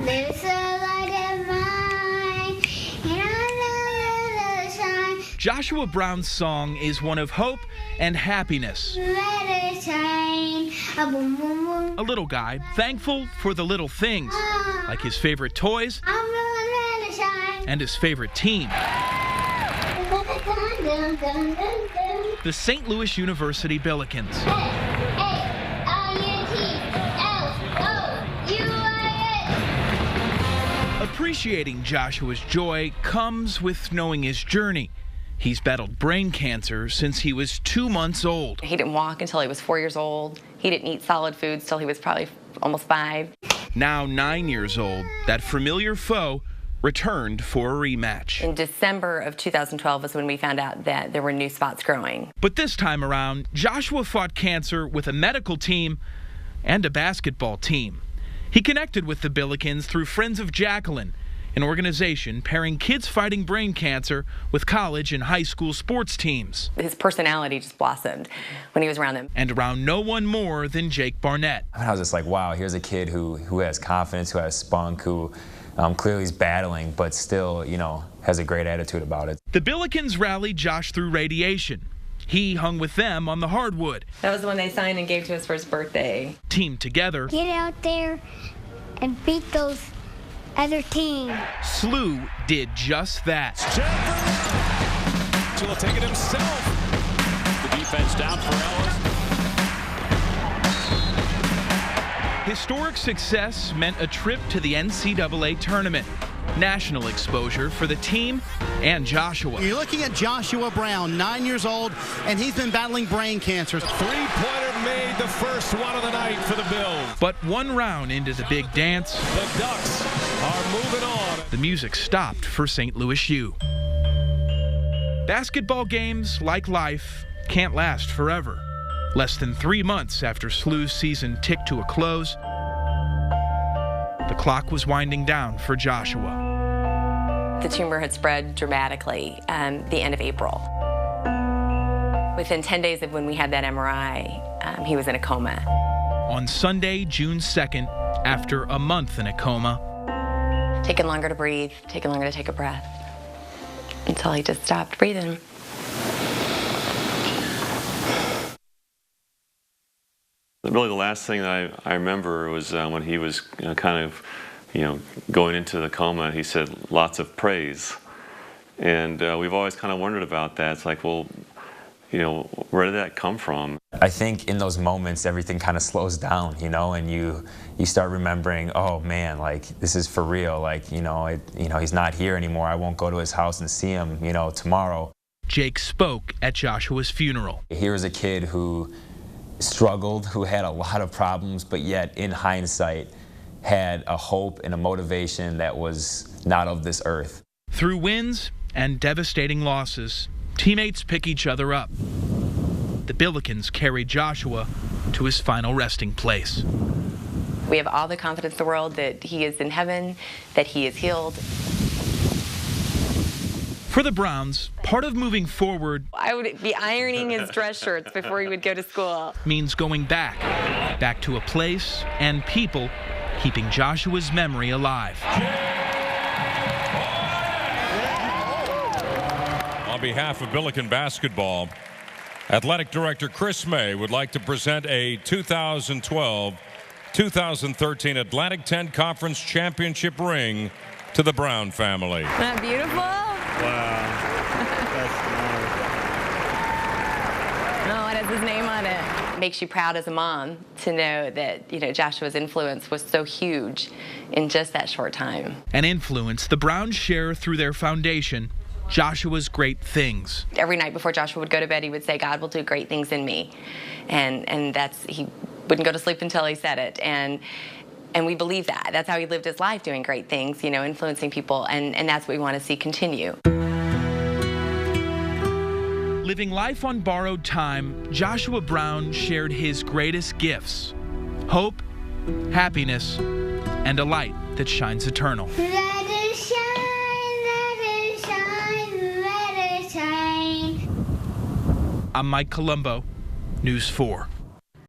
There's a light in mine, and I know the shine. Joshua Brown's song is one of hope and happiness. Let it shine. A boom, boom, boom. A little guy thankful for the little things, like his favorite toys I'm gonna let it shine. and his favorite team, Dun, dun, dun, dun. the St. Louis University Billikens. Appreciating Joshua's joy comes with knowing his journey. He's battled brain cancer since he was 2 months old. He didn't walk until he was 4 years old. He didn't eat solid foods till he was probably almost 5. Now 9 years old, that familiar foe returned for a rematch. In December of 2012 was when we found out that there were new spots growing. But this time around, Joshua fought cancer with a medical team and a basketball team. He connected with the Billikens through Friends of Jacqueline, an organization pairing kids fighting brain cancer with college and high school sports teams. His personality just blossomed when he was around them. And around no one more than Jake Barnett. I was just like, wow, here's a kid who has confidence, who has spunk, who clearly is battling, but still, has a great attitude about it. The Billikens rallied Josh through radiation. He hung with them on the hardwood. That was the one they signed and gave to us for his birthday. Teamed together, Get out there and beat those other teams. SLU did just that. Will take it himself. The defense down for Ellis. Historic success meant a trip to the NCAA tournament. National exposure for the team and Joshua. You're looking at Joshua Brown, 9 years old, and he's been battling brain cancer. Three-pointer made, the first one of the night for the Bills. But one round into the big dance, The Ducks are moving on. the music stopped for St. Louis U. Basketball games, like life, can't last forever. Less than 3 months after SLU's season ticked to a close, the clock was winding down for Joshua. The tumor had spread dramatically the end of April. Within 10 days of when we had that MRI, he was in a coma. On Sunday, June 2nd, after a month in a coma, Taking longer to breathe, taking longer to take a breath, until he just stopped breathing. Really, the last thing that I remember was when he was going into the coma. He said lots of praise, and we've always kind of wondered about that. It's like, well, where did that come from? I think in those moments, everything kind of slows down, and you start remembering, oh man, like this is for real. Like, he's not here anymore. I won't go to his house and see him, tomorrow. Jake spoke at Joshua's funeral. Here's a kid who struggled, who had a lot of problems, but yet in hindsight had a hope and a motivation that was not of this earth. Through wins and devastating losses, teammates pick each other up. The Billikens carry Joshua to his final resting place. We have all the confidence in the world that he is in heaven, that he is healed. For the Browns, part of moving forward I would be ironing his dress shirts before he would go to school. means going back to a place and people keeping Joshua's memory alive. On behalf of Billiken Basketball, Athletic Director Chris May would like to present a 2012-2013 Atlantic 10 Conference Championship ring to the Brown family. Isn't that beautiful? Wow, that's No, it has his name on it. It makes you proud as a mom to know that, Joshua's influence was so huge in just that short time. An influence the Browns share through their foundation, Joshua's Great Things. Every night before Joshua would go to bed, he would say, God will do great things in me. And he wouldn't go to sleep until he said it. And we believe that. That's how he lived his life, doing great things, influencing people. And that's what we want to see continue. Living life on borrowed time, Joshua Brown shared his greatest gifts: hope, happiness, and a light that shines eternal. Let it shine, let it shine, let it shine. I'm Mike Colombo, News 4.